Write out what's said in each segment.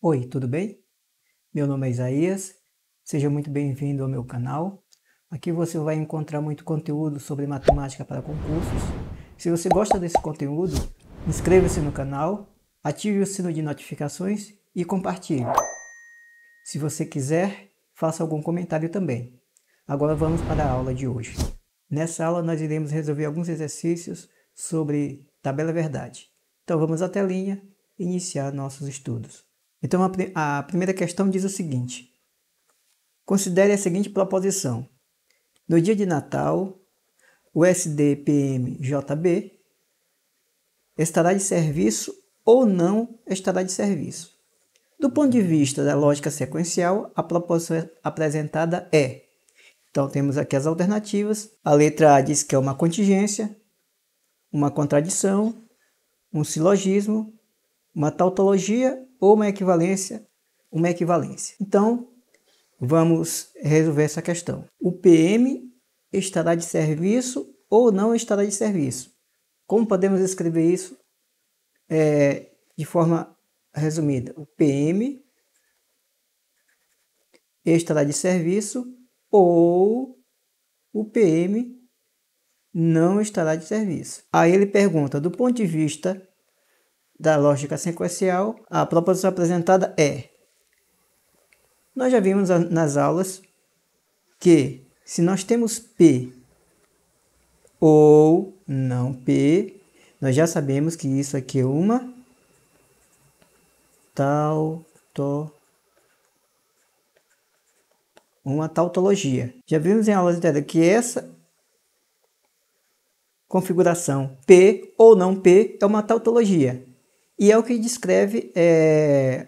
Oi, tudo bem? Meu nome é Isaías, seja muito bem-vindo ao meu canal. Aqui você vai encontrar muito conteúdo sobre matemática para concursos. Se você gosta desse conteúdo, inscreva-se no canal, ative o sino de notificações e compartilhe. Se você quiser, faça algum comentário também. Agora vamos para a aula de hoje. Nessa aula nós iremos resolver alguns exercícios sobre tabela verdade. Então vamos à telinha e iniciar nossos estudos. Então a primeira questão diz o seguinte: considere a seguinte proposição. No dia de Natal, o SDPMJB estará de serviço ou não estará de serviço. Do ponto de vista da lógica sequencial, a proposição apresentada é. Então temos aqui as alternativas. A letra A diz que é uma contingência, uma contradição, um silogismo, uma tautologia ou uma equivalência. Então, vamos resolver essa questão. O PM estará de serviço ou não estará de serviço? Como podemos escrever isso de forma resumida? O PM estará de serviço ou o PM não estará de serviço. Aí ele pergunta, do ponto de vista da lógica sequencial, a proposição apresentada é. Nós já vimos nas aulas que se nós temos P ou não P, nós já sabemos que isso aqui é uma tautologia. Já vimos em aulas anteriores que essa configuração P ou não P é uma tautologia. E é o que descreve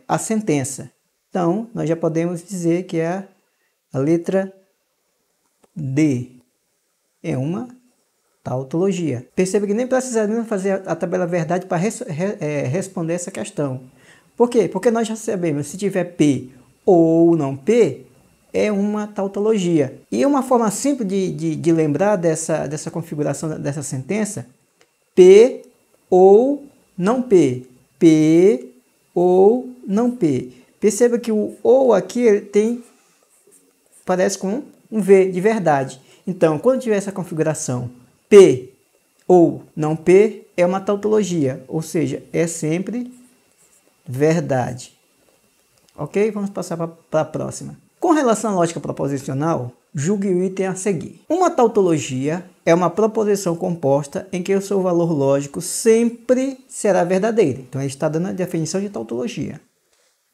a sentença. Então, nós já podemos dizer que é a letra D. É uma tautologia. Perceba que nem precisamos fazer a tabela verdade para responder essa questão. Por quê? Porque nós já sabemos, se tiver P ou não P, é uma tautologia. E uma forma simples de lembrar dessa configuração dessa sentença, P ou não P. P ou não P. Perceba que o ou aqui ele parece com um V de verdade. Então, quando tiver essa configuração P ou não P, é uma tautologia, ou seja, é sempre verdade. Ok? Vamos passar para a próxima. Com relação à lógica proposicional, julgue o item a seguir. Uma tautologia é uma proposição composta em que o seu valor lógico sempre será verdadeiro. Então, ele está dando a definição de tautologia,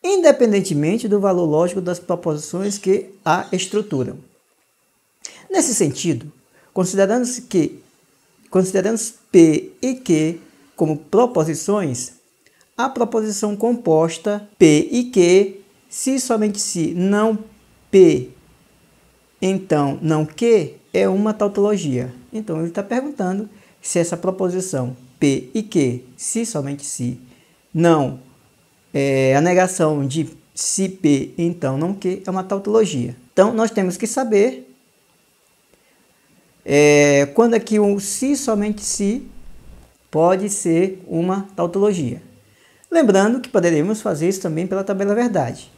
independentemente do valor lógico das proposições que a estruturam. Nesse sentido, considerando P e Q como proposições, a proposição composta P e Q, se somente se não P, então não Q, é uma tautologia. Então ele está perguntando se essa proposição P e Q, se somente se não a negação de se P, então não Q, é uma tautologia. Então nós temos que saber quando é que o se somente se pode ser uma tautologia. Lembrando que poderíamos fazer isso também pela tabela verdade.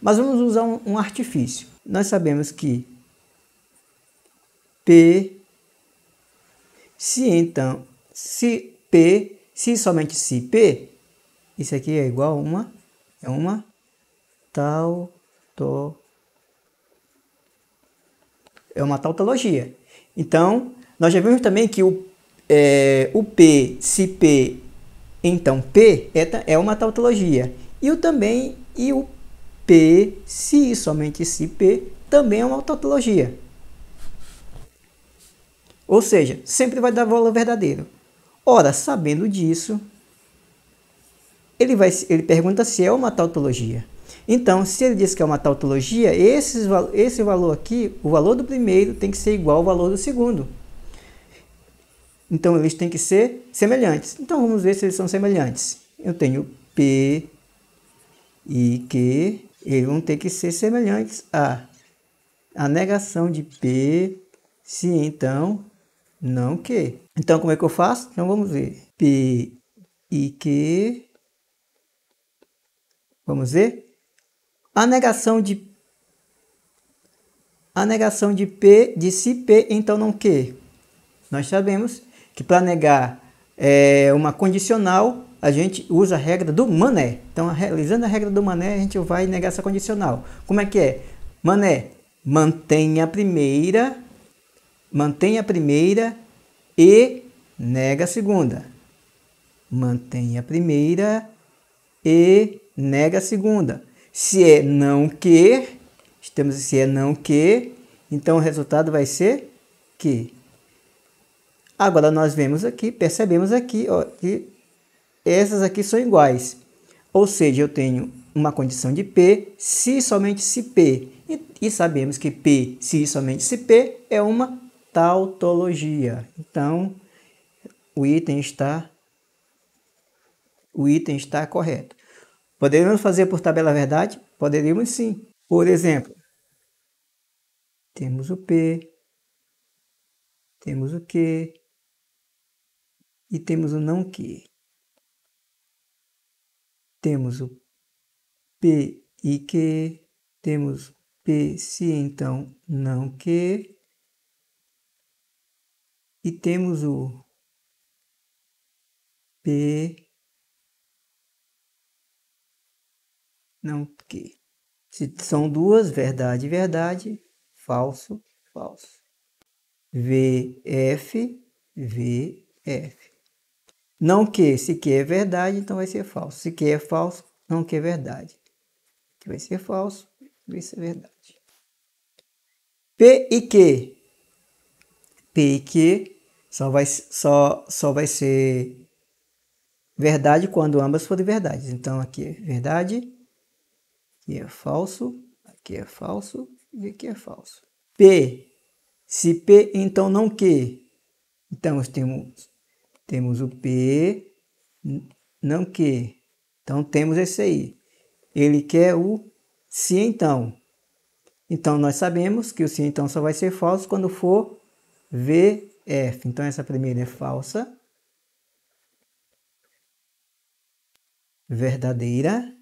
Mas vamos usar um artifício. Nós sabemos que P, se somente se P, isso aqui é igual a uma tautologia. Então, nós já vimos também que o P, se P, então P é uma tautologia. E o P, se somente se P, também é uma tautologia. Ou seja, sempre vai dar valor verdadeiro. Ora, sabendo disso, ele pergunta se é uma tautologia. Então, se ele diz que é uma tautologia, esse valor aqui, o valor do primeiro tem que ser igual ao valor do segundo. Então, eles têm que ser semelhantes. Então, vamos ver se eles são semelhantes. Eu tenho P e Q, eles vão ter que ser semelhantes a negação de P, se então não Q. Então, como é que eu faço? Então, vamos ver. P e Q Vamos ver? A negação de P, de se P, então não Q. Nós sabemos que para negar uma condicional, a gente usa a regra do mané. Então, realizando a regra do mané, a gente vai negar essa condicional. Como é que é? Mané, mantém a primeira e nega a segunda. Mantém a primeira e nega a segunda. Se é não que, se é não que, então o resultado vai ser que. Agora nós vemos aqui, percebemos aqui, ó, que essas aqui são iguais. Ou seja, eu tenho uma condição de P se somente se P. E sabemos que P se somente se P é uma tautologia. Então, o item está correto. Poderíamos fazer por tabela verdade? Poderíamos sim. Por exemplo, temos o P, temos o Q e temos o não que. Temos o P e Q, temos P se então não que, e temos o P não que. Se são duas, verdade, verdade, falso, falso. VF, VF. Não que, se que é verdade, então vai ser falso. Se que é falso, não que é verdade. Que vai ser falso, vai ser verdade. P e Q. P e Q só vai ser verdade quando ambas forem verdades. Então aqui é verdade, aqui é falso e aqui é falso. P. Se P, então não Q. Então nós temos o P, não Q. Então temos esse aí. Ele quer o se então. Então nós sabemos que o se então só vai ser falso quando for VF. Então essa primeira é falsa. Verdadeira,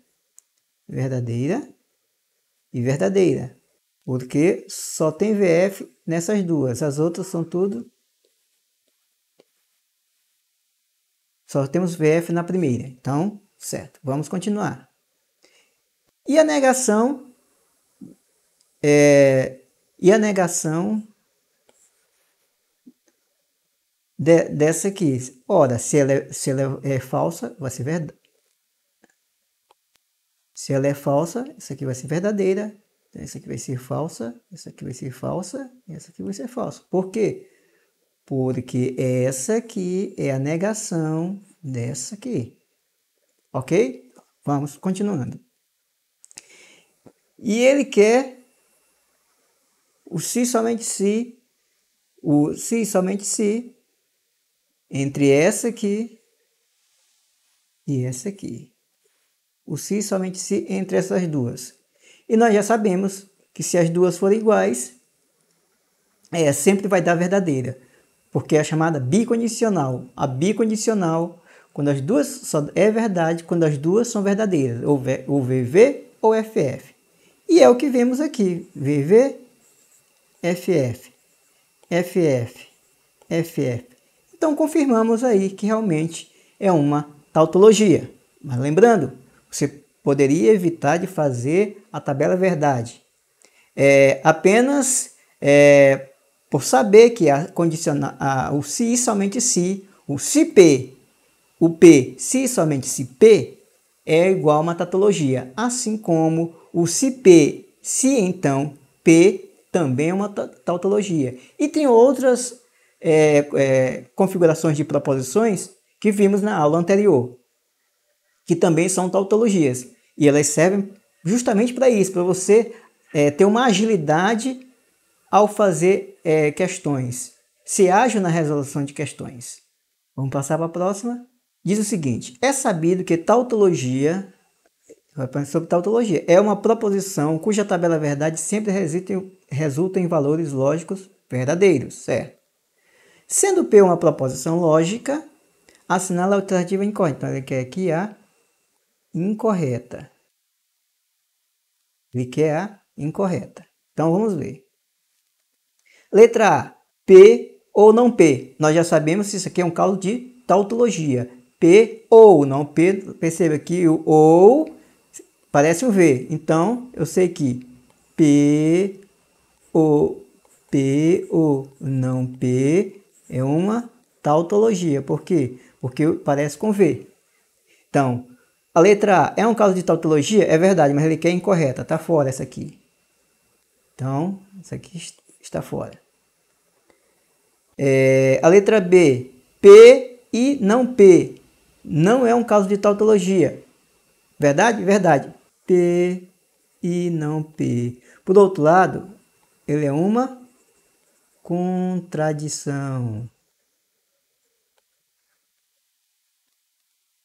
verdadeira e verdadeira. Porque só tem VF nessas duas. As outras são tudo. Só temos VF na primeira. Então, certo. Vamos continuar. E a negação dessa aqui. Ora, se ela é falsa, vai ser verdade. Se ela é falsa, essa aqui vai ser verdadeira. Essa aqui vai ser falsa. Essa aqui vai ser falsa. E essa aqui vai ser falsa. Por quê? Porque essa aqui é a negação dessa aqui. Ok? Vamos continuando. E ele quer o se somente se, o se somente se, entre essa aqui e essa aqui. O se somente se entre essas duas. E nós já sabemos que se as duas forem iguais, sempre vai dar verdadeira. Porque é a chamada bicondicional. A bicondicional, quando as duas só é verdade, quando as duas são verdadeiras. Ou VV ou FF. E é o que vemos aqui. VV, FF. FF, FF. Então confirmamos aí que realmente é uma tautologia. Mas lembrando, você poderia evitar de fazer a tabela verdade. Apenas por saber que o se somente se, o se P, o P se somente se P é igual a uma tautologia. Assim como o se P, se então P também é uma tautologia. E tem outras configurações de proposições que vimos na aula anterior, que também são tautologias. E elas servem justamente para isso, para você ter uma agilidade ao fazer questões. Ser ágil na resolução de questões. Vamos passar para a próxima. Diz o seguinte: é sabido que tautologia, sobre tautologia, é uma proposição cuja tabela verdade sempre resulta em valores lógicos verdadeiros, certo? Sendo P uma proposição lógica, assinala a alternativa incorreta. Então, ele quer aqui a incorreta. Ele quer a incorreta. Então vamos ver. Letra A. P ou não P. Nós já sabemos que isso aqui é um caso de tautologia. P ou não P. Perceba que o ou parece um V. Então eu sei que P ou não P é uma tautologia. Por quê? Porque parece com V. Então, a letra A é um caso de tautologia? É verdade, mas ele quer incorreta. Está fora essa aqui. Então, essa aqui está fora. A letra B. P e não P. Não é um caso de tautologia. Verdade? Verdade. P e não P. Por outro lado, ele é uma contradição.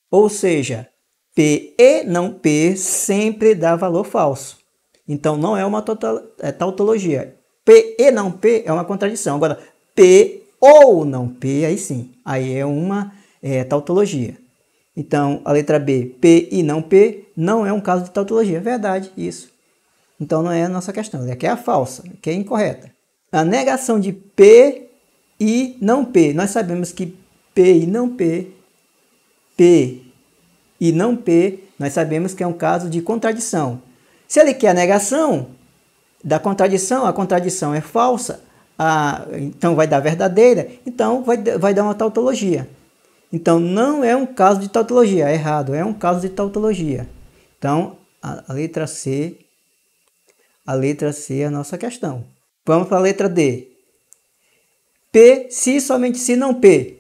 Ou seja, P e não P sempre dá valor falso. Então, não é uma tautologia. P e não P é uma contradição. Agora, P ou não P, aí sim. Aí é uma tautologia. Então, a letra B, P e não P, não é um caso de tautologia. Verdade, isso. Então, não é a nossa questão. Aqui é a falsa, que é incorreta. A negação de P e não P. Nós sabemos que P e não P, P e não P, nós sabemos que é um caso de contradição. Se ele quer a negação da contradição, a contradição é falsa, então vai dar verdadeira, então vai dar uma tautologia. Então não é um caso de tautologia, é errado, é um caso de tautologia. Então a letra C é a nossa questão. Vamos para a letra D. P, se somente se não P.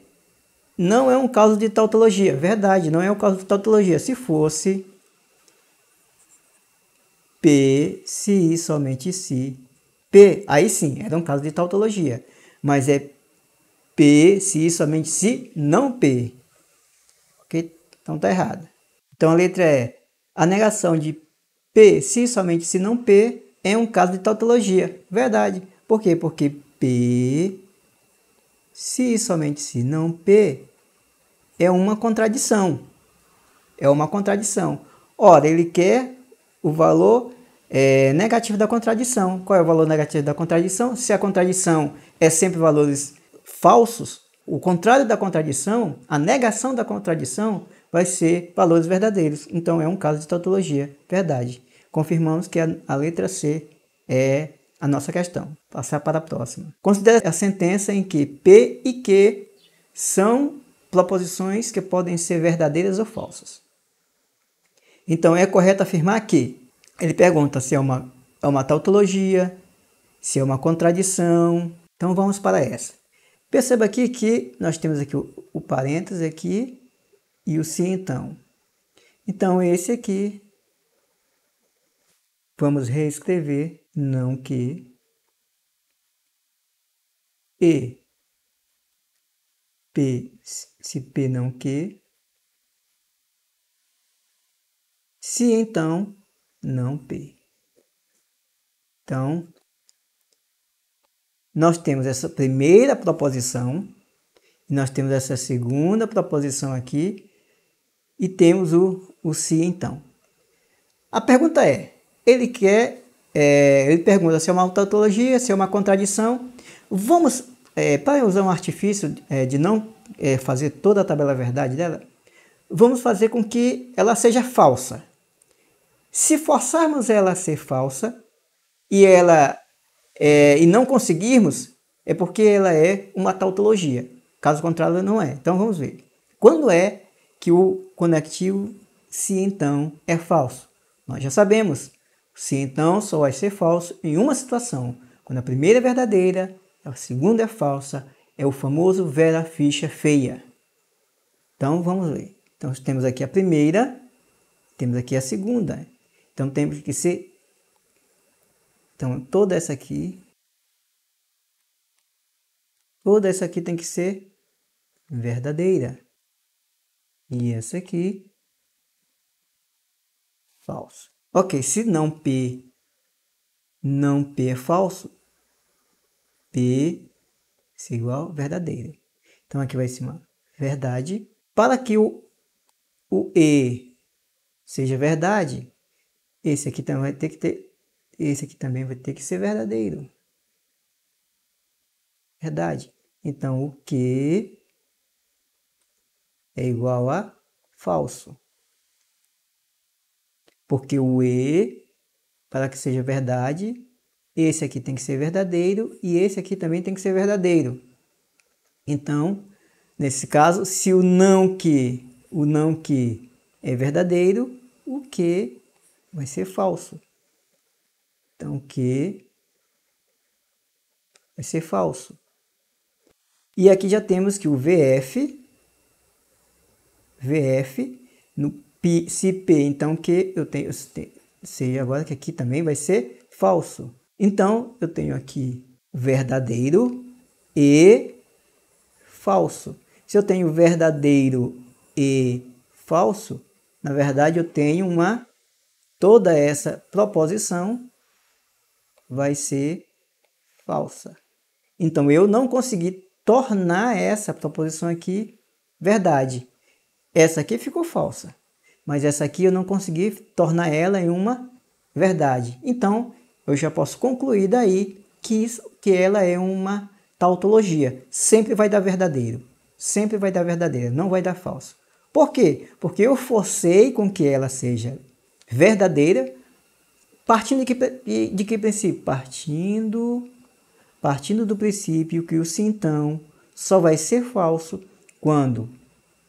Não é um caso de tautologia. Verdade, não é um caso de tautologia. Se fosse P, se somente se P, aí sim, era um caso de tautologia. Mas é P, se somente se não P. Ok? Então tá errado. Então a letra é a negação de P, se somente se não P, é um caso de tautologia. Verdade. Por quê? Porque P, se somente se não P, é uma contradição. É uma contradição. Ora, ele quer o valor negativo da contradição. Qual é o valor negativo da contradição? Se a contradição é sempre valores falsos, o contrário da contradição, a negação da contradição, vai ser valores verdadeiros. Então, é um caso de tautologia. Verdade. Confirmamos que a letra C é a nossa questão. Passar para a próxima. Considere a sentença em que P e Q são proposições que podem ser verdadeiras ou falsas. Então, é correto afirmar que ele pergunta se é uma tautologia, se é uma contradição. Então, vamos para essa. Perceba aqui que nós temos aqui o parênteses aqui e o se então. Então, esse aqui, vamos reescrever não que e P, se P não que, se então não P. Então, nós temos essa primeira proposição, nós temos essa segunda proposição aqui, e temos o se então. A pergunta é, ele pergunta se é uma tautologia, se é uma contradição. Vamos, para usar um artifício de não fazer toda a tabela verdade dela, vamos fazer com que ela seja falsa. Se forçarmos ela a ser falsa e não conseguirmos, é porque ela é uma tautologia. Caso contrário, ela não é. Então vamos ver. Quando é que o conectivo se então é falso? Nós já sabemos. Se então só vai ser falso em uma situação. Quando a primeira é verdadeira, a segunda é falsa, é o famoso vera ficha feia. Então vamos ver. Então temos aqui a primeira, temos aqui a segunda. Então temos que ser. Então toda essa aqui tem que ser verdadeira. E essa aqui falso. Ok, se não P é falso, P é igual verdadeira. Então aqui vai ser uma verdade. Para que o E seja verdade, esse aqui também vai ter que ter esse aqui também vai ter que ser verdadeiro. Verdade. Então, o que é igual a falso. Porque o e, para que seja verdade, esse aqui tem que ser verdadeiro e esse aqui também tem que ser verdadeiro. Então, nesse caso, se o não que é verdadeiro, o que vai ser falso. Então, o que vai ser falso. E aqui já temos que o VF, no se P, então que eu sei agora que aqui também vai ser falso. Então, eu tenho aqui verdadeiro e falso. Se eu tenho verdadeiro e falso, na verdade eu tenho toda essa proposição vai ser falsa. Então, eu não consegui tornar essa proposição aqui verdade. Essa aqui ficou falsa, mas essa aqui eu não consegui tornar ela em uma verdade. Então, eu já posso concluir daí que ela é uma tautologia. Sempre vai dar verdadeiro. Sempre vai dar verdadeiro, não vai dar falso. Por quê? Porque eu forcei com que ela seja verdadeira, partindo de que princípio? Partindo do princípio que o se então só vai ser falso quando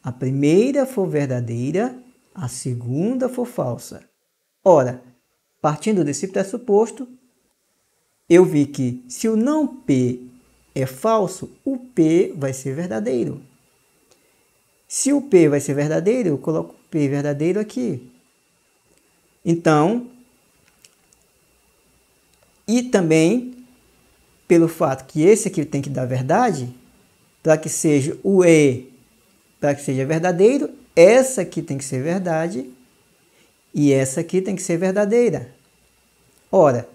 a primeira for verdadeira, a segunda for falsa. Ora, partindo desse pressuposto, eu vi que se o não P é falso, o P vai ser verdadeiro. Se o P vai ser verdadeiro, eu coloco o P verdadeiro aqui. Então, e também pelo fato que esse aqui tem que dar verdade, para que seja o E, para que seja verdadeiro, essa aqui tem que ser verdade e essa aqui tem que ser verdadeira. Ora,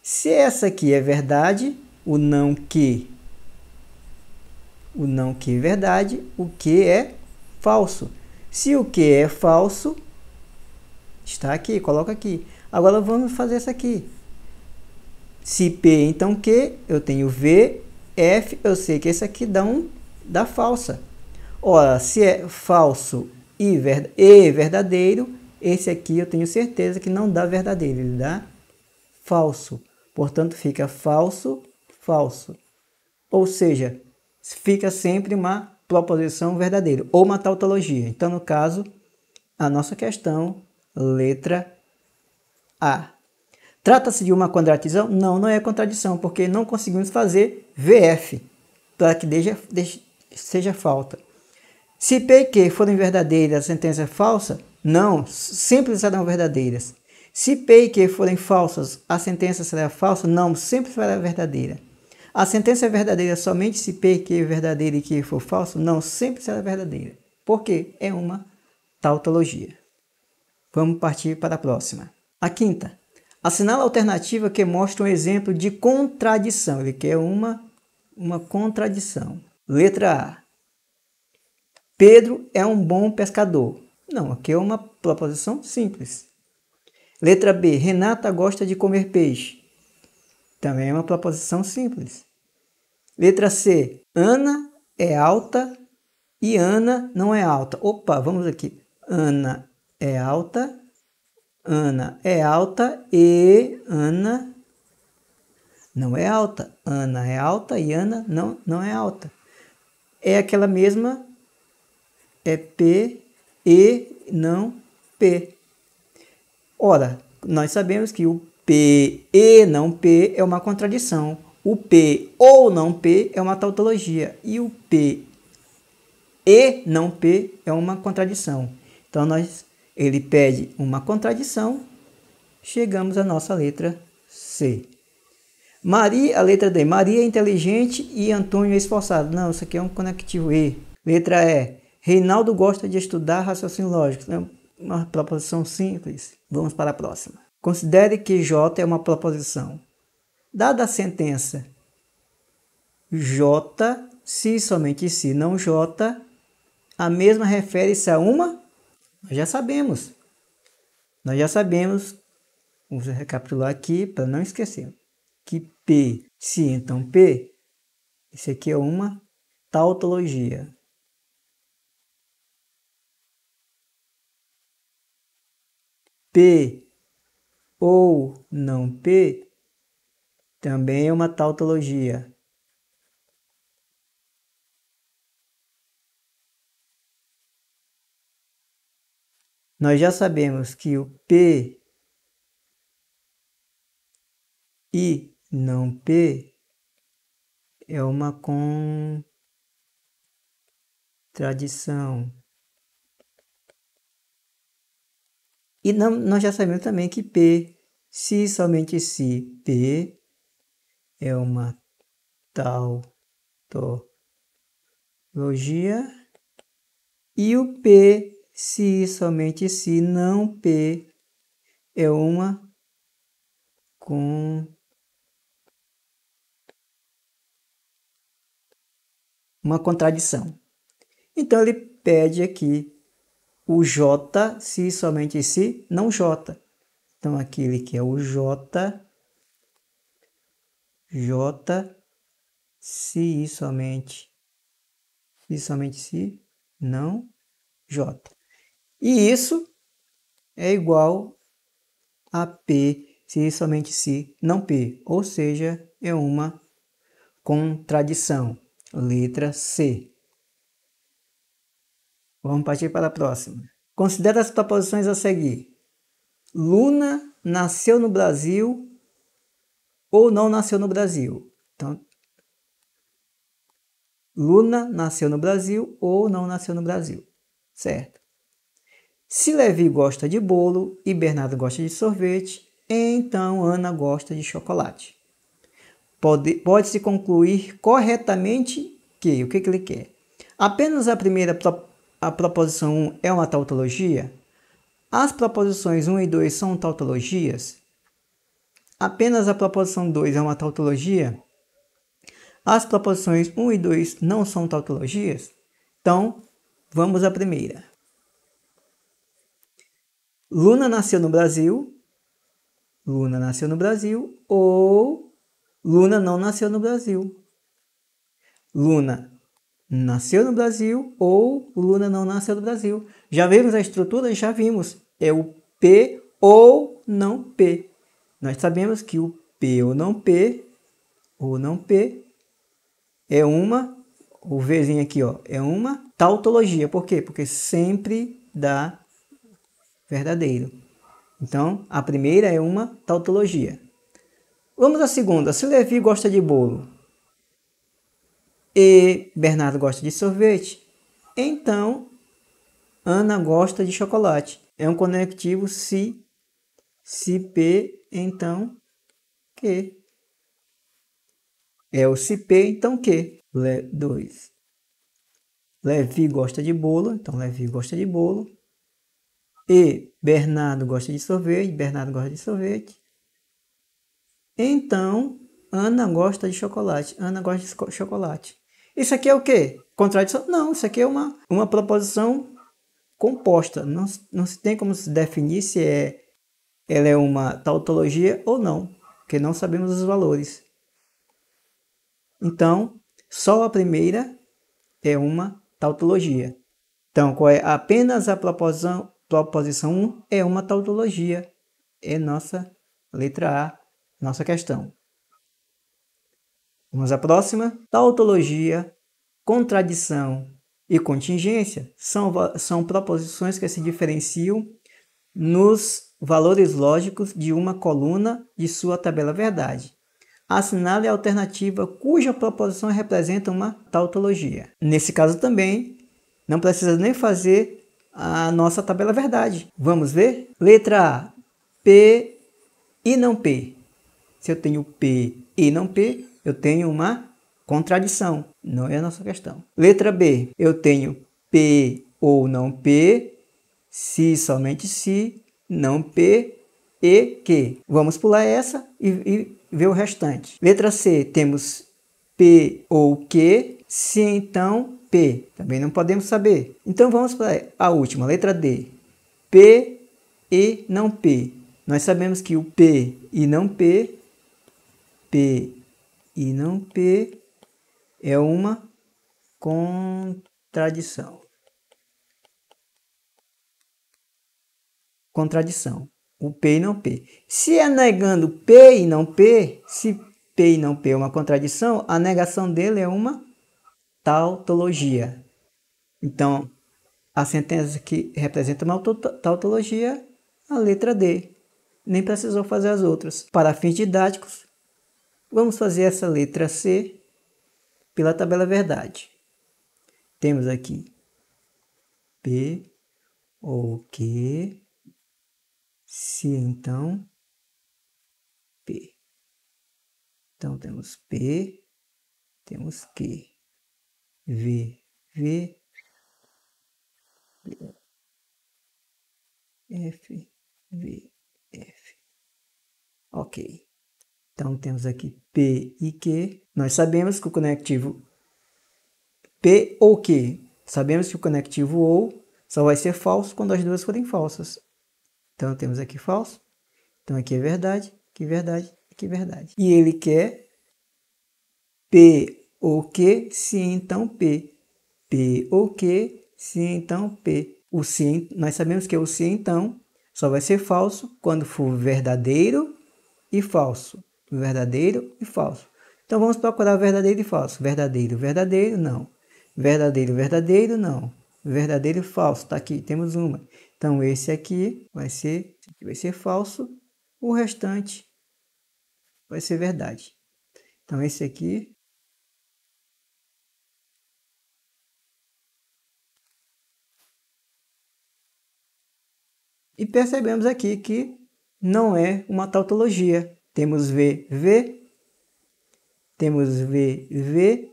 se essa aqui é verdade, o não que é verdade, o que é falso. Se o que é falso, está aqui, coloca aqui. Agora vamos fazer essa aqui. Se P, então Q, eu tenho V, F, eu sei que esse aqui dá falsa. Ora, se é falso e verdadeiro, esse aqui eu tenho certeza que não dá verdadeiro, ele dá falso. Portanto, fica falso, falso. Ou seja, fica sempre uma proposição verdadeira, ou uma tautologia. Então, no caso, a nossa questão, letra A. Trata-se de uma contradição? Não, não é contradição, porque não conseguimos fazer VF, para que seja falta. Se P e Q forem verdadeiras, a sentença é falsa? Não, sempre serão verdadeiras. Se P e Q forem falsas, a sentença será falsa? Não, sempre será verdadeira. A sentença é verdadeira somente se P e Q é verdadeira e Q for falso? Não, sempre será verdadeira. Por quê? É uma tautologia. Vamos partir para a próxima. A quinta. Assinala a alternativa que mostra um exemplo de contradição. Ele quer uma contradição. Letra A. Pedro é um bom pescador. Não, aqui é uma proposição simples. Letra B. Renata gosta de comer peixe. Também é uma proposição simples. Letra C. Ana é alta e Ana não é alta. Opa, vamos aqui. Ana é alta e Ana não é alta. Ana é alta e Ana não é alta. É aquela mesma, é P e não P. Ora, nós sabemos que o P e não P é uma contradição. O P ou não P é uma tautologia. E o P e não P é uma contradição. Então, ele pede uma contradição. Chegamos à nossa letra C. Maria, a letra D. Maria é inteligente e Antônio é esforçado. Não, isso aqui é um conectivo E. Letra E. Reinaldo gosta de estudar raciocínio lógico. É uma proposição simples. Vamos para a próxima. Considere que J é uma proposição. Dada a sentença J, se somente se, não J, a mesma refere-se a uma? Nós já sabemos Vamos recapitular aqui para não esquecer. Que P, se então P, isso aqui é uma tautologia. P ou não P também é uma tautologia. Nós já sabemos que o P e não P é uma contradição. E nós já sabemos também que P, se somente se P é uma tautologia e o P, se somente se não P é uma contradição. Então ele pede aqui o J, se somente se, não J. Então aqui ele quer o J, se somente se, não J. E isso é igual a P, se somente se, não P. Ou seja, é uma contradição. Letra C. Vamos partir para a próxima. Considere as proposições a seguir. Luna nasceu no Brasil ou não nasceu no Brasil? Então, Luna nasceu no Brasil ou não nasceu no Brasil? Certo. Se Levi gosta de bolo e Bernardo gosta de sorvete, então Ana gosta de chocolate. Pode-se concluir corretamente que, o que ele quer? Apenas a proposição 1 é uma tautologia? As proposições 1 e 2 são tautologias? Apenas a proposição 2 é uma tautologia? As proposições 1 e 2 não são tautologias? Então, vamos à primeira. Luna nasceu no Brasil. Luna nasceu no Brasil ou Luna não nasceu no Brasil. Luna nasceu no Brasil ou Luna não nasceu no Brasil. Já vimos a estrutura? Já vimos. É o P ou não P. Nós sabemos que o P ou não P é uma, o Vzinho aqui, ó, é uma tautologia. Por quê? Porque sempre dá verdadeiro. Então, a primeira é uma tautologia. Vamos à segunda. Se Levi gosta de bolo e Bernardo gosta de sorvete, então Ana gosta de chocolate. É um conectivo se P, então Q. É o se P, então Q. 2. Levi gosta de bolo, então Levi gosta de bolo. E Bernardo gosta de sorvete, Bernardo gosta de sorvete. Então, Ana gosta de chocolate, Ana gosta de chocolate. Isso aqui é o quê? Contradição? Não, isso aqui é uma proposição composta. Não se tem como se definir se ela é uma tautologia ou não, porque não sabemos os valores. Então, só a primeira é uma tautologia. Então, qual é? Apenas a proposição 1 é uma tautologia. É nossa letra A, nossa questão. Vamos à próxima. Tautologia, contradição e contingência são proposições que se diferenciam nos valores lógicos de uma coluna de sua tabela verdade. Assinale a alternativa cuja proposição representa uma tautologia. Nesse caso também, não precisa nem fazer a nossa tabela verdade. Vamos ver? Letra A, P e não P. Se eu tenho P e não P, eu tenho uma contradição. Não é a nossa questão. Letra B, eu tenho P ou não P, se somente se, não P e que. Vamos pular essa e ver o restante. Letra C, temos P ou que, se então P. Também não podemos saber. Então vamos para a última, letra D. P e não P. Nós sabemos que o P e não P, P e não P é uma contradição. Contradição. O P e não P. Se é negando P e não P, se P e não P é uma contradição, a negação dele é uma tautologia. Então, a sentença que representa uma tautologia, a letra D. Nem precisou fazer as outras. Para fins didáticos, vamos fazer essa letra C pela tabela verdade. Temos aqui P, ou Q, se então P. Então temos P, temos Q, V, V, F, V, F. Ok. Então temos aqui P e Q. Nós sabemos que o conectivo P ou Q, sabemos que o conectivo ou só vai ser falso quando as duas forem falsas. Então temos aqui falso. Então aqui é verdade, aqui verdade, aqui verdade. E ele quer P ou Q, se então P. P ou Q, se então P. O se, nós sabemos que o se então só vai ser falso quando for verdadeiro e falso. Verdadeiro e falso. Então vamos procurar verdadeiro e falso. Verdadeiro, verdadeiro, não. Verdadeiro, verdadeiro, não. Verdadeiro e falso, tá aqui, temos uma. Então esse aqui vai ser falso, o restante vai ser verdade. Então esse aqui e percebemos aqui que não é uma tautologia. Temos V, V, temos V, V,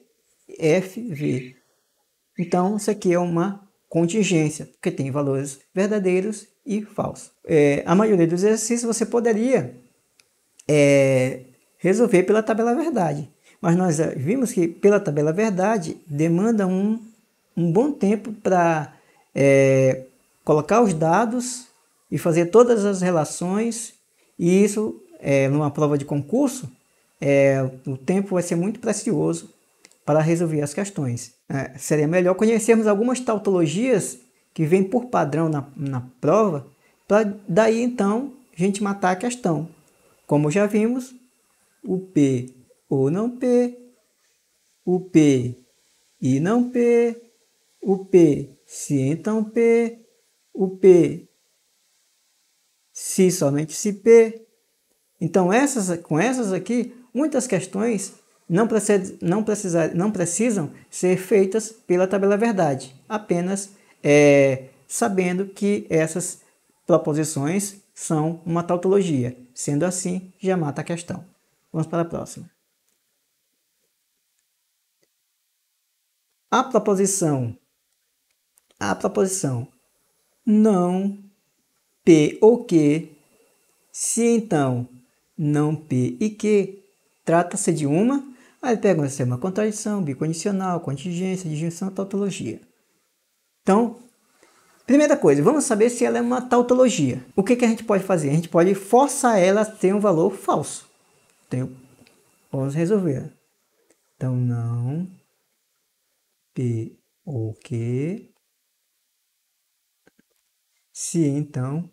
F, V. Então, isso aqui é uma contingência, porque tem valores verdadeiros e falsos. A maioria dos exercícios você poderia resolver pela tabela verdade. Mas nós vimos que pela tabela verdade demanda um bom tempo para colocar os dados e fazer todas as relações. E isso, numa prova de concurso, o tempo vai ser muito precioso para resolver as questões. Seria melhor conhecermos algumas tautologias que vêm por padrão na prova, para daí então a gente matar a questão. Como já vimos, o P ou não P, o P e não P, o P se então P, o P se somente se P. Então com essas aqui, muitas questões não precisam ser feitas pela tabela verdade, apenas sabendo que essas proposições são uma tautologia. Sendo assim, já mata a questão. Vamos para a próxima. A proposição não P ou Q, se então não P e Q, trata-se de uma. Aí pergunta se é uma contradição, bicondicional, contingência, disjunção, tautologia. Então, primeira coisa, vamos saber se ela é uma tautologia. O que a gente pode fazer? A gente pode forçar ela a ter um valor falso. Então, vamos resolver. Então, não P ou Q, se então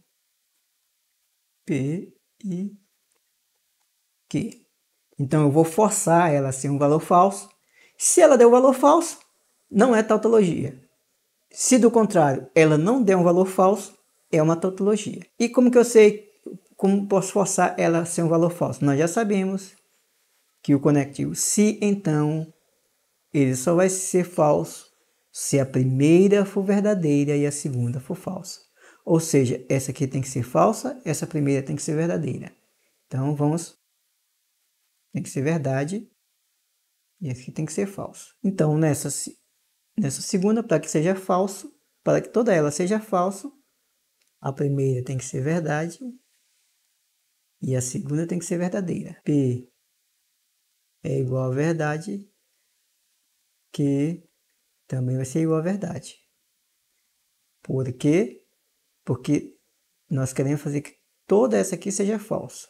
P e Q. Então eu vou forçar ela a ser um valor falso. Se ela der um valor falso, não é tautologia. Se do contrário ela não der um valor falso, é uma tautologia. E como que eu sei, como posso forçar ela a ser um valor falso? Nós já sabemos que o conectivo se então, ele só vai ser falso se a primeira for verdadeira e a segunda for falsa. Ou seja, essa aqui tem que ser falsa, essa primeira tem que ser verdadeira. Então tem que ser verdade e esse aqui tem que ser falso. Então nessa segunda, para que seja falso, para que toda ela seja falso, a primeira tem que ser verdade e a segunda tem que ser verdadeira. P é igual a verdade, Q também vai ser igual a verdade. Por quê? Porque nós queremos fazer toda essa aqui seja falsa.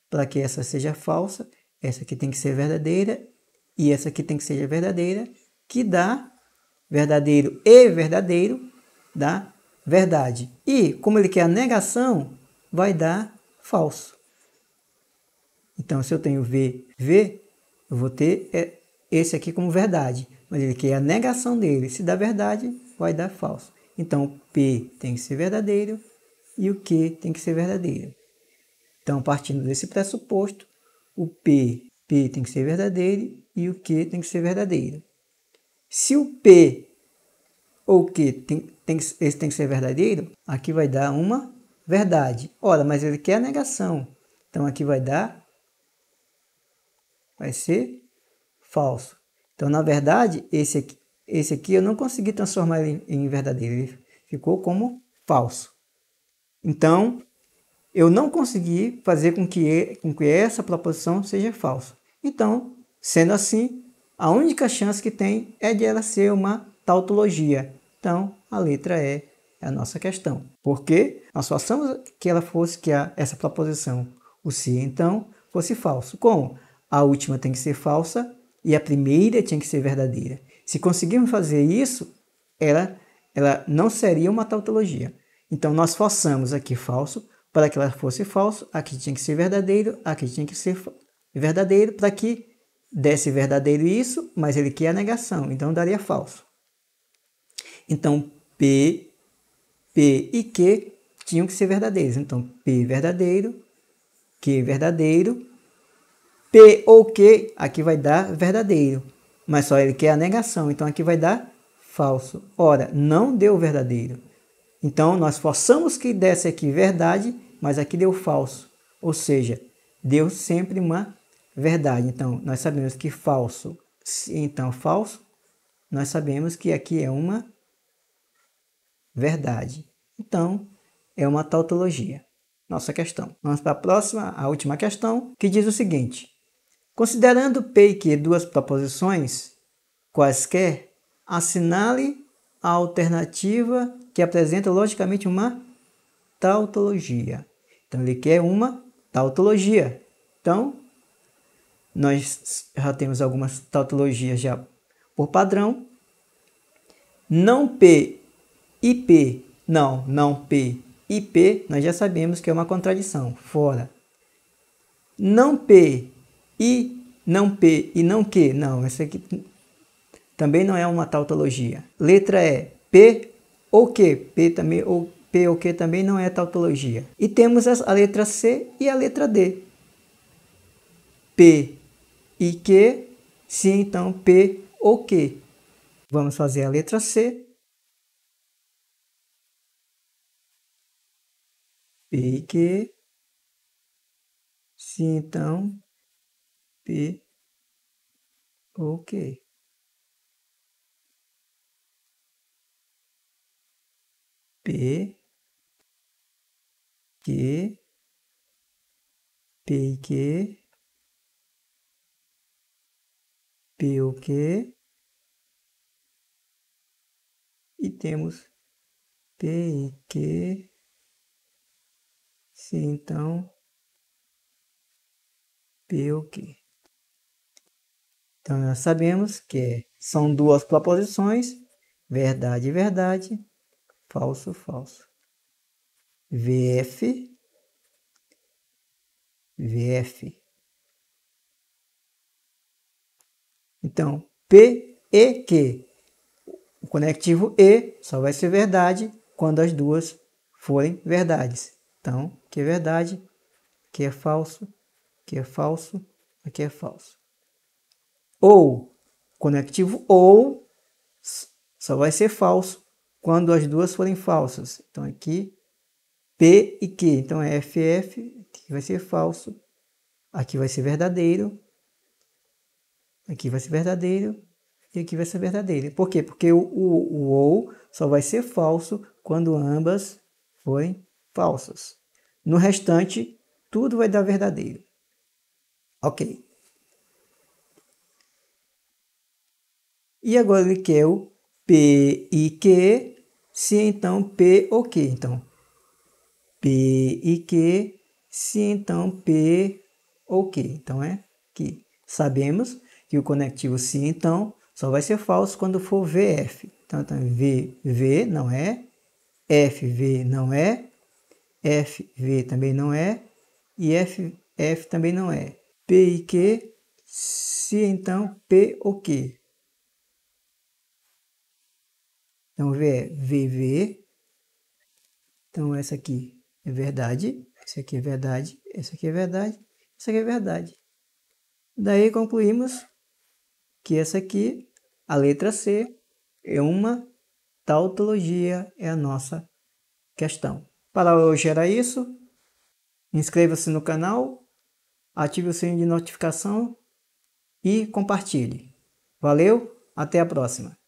Para que essa seja falsa, essa aqui tem que ser verdadeira e essa aqui tem que ser verdadeira, que dá verdadeiro e verdadeiro, dá verdade. E como ele quer a negação, vai dar falso. Então, se eu tenho V, eu vou ter esse aqui como verdade. Mas ele quer a negação dele. Se dá verdade, vai dar falso. Então, P tem que ser verdadeiro e o Q tem que ser verdadeiro. Então, partindo desse pressuposto, o P tem que ser verdadeiro e o Q tem que ser verdadeiro. Se o P ou o Q esse tem que ser verdadeiro, aqui vai dar uma verdade. Ora, mas ele quer a negação. Então, aqui vai ser falso. Então, na verdade, esse aqui eu não consegui transformar ele em verdadeiro. Ele ficou como falso. Então, eu não consegui fazer com que essa proposição seja falsa. Então, sendo assim, a única chance que tem é de ela ser uma tautologia. Então, a letra E é a nossa questão. Porque nós forçamos que ela fosse, essa proposição, o se, então, fosse falso. Como? A última tem que ser falsa e a primeira tinha que ser verdadeira. Se conseguirmos fazer isso, ela não seria uma tautologia. Então, nós forçamos aqui falso para que ela fosse falso, aqui tinha que ser verdadeiro, aqui tinha que ser verdadeiro, para que desse verdadeiro isso, mas ele quer a negação, então daria falso. Então, P e Q tinham que ser verdadeiros. Então, P verdadeiro, Q verdadeiro, P ou Q, aqui vai dar verdadeiro, mas só ele quer a negação, então aqui vai dar falso. Ora, não deu verdadeiro. Então, nós forçamos que desse aqui verdade, mas aqui deu falso. Ou seja, deu sempre uma verdade. Então, nós sabemos que falso, então falso, nós sabemos que aqui é uma verdade. Então, é uma tautologia. Nossa questão. Vamos para a próxima, a última questão, que diz o seguinte. Considerando P e Q duas proposições quaisquer, assinale a alternativa que apresenta logicamente uma tautologia. Então, ele quer uma tautologia. Então, nós já temos algumas tautologias já por padrão. Não P e P, não P e P, nós já sabemos que é uma contradição, fora. Não P e não Q, não, essa aqui também não é uma tautologia. Letra E, P ou Q, P ou Q também não é tautologia. E temos a letra C e a letra D. P e Q, sim, então P ou Q. Vamos fazer a letra C. P e Q, sim, então P ou Q. P, Q, P e Q, P ou Q, e temos P e Q, sim, então P ou Q. Então, nós sabemos que são duas proposições, verdade, verdade, falso, falso. VF, VF. Então, P e Q. O conectivo E só vai ser verdade quando as duas forem verdades. Então, aqui é verdade, aqui é falso, aqui é falso, aqui é falso. Ou, conectivo ou só vai ser falso quando as duas forem falsas. Então, aqui, P e Q. Então, é FF, aqui vai ser falso, aqui vai ser verdadeiro, aqui vai ser verdadeiro e aqui vai ser verdadeiro. Por quê? Porque o ou só vai ser falso quando ambas forem falsas. No restante, tudo vai dar verdadeiro. Ok. E agora ele quer o P e Q, se então P ou Q. Então, P e Q, se então P ou Q. Então é que sabemos que o conectivo se então só vai ser falso quando for VF. Então VV não é, FV não é, FV também não é e FF também não é. P e Q, se então P ou Q. Então V é VV. Então essa aqui é verdade, essa aqui é verdade, essa aqui é verdade, essa aqui é verdade. Daí concluímos que essa aqui, a letra C, é uma tautologia, é a nossa questão. Para hoje era isso. Inscreva-se no canal, ative o sininho de notificação e compartilhe. Valeu, até a próxima.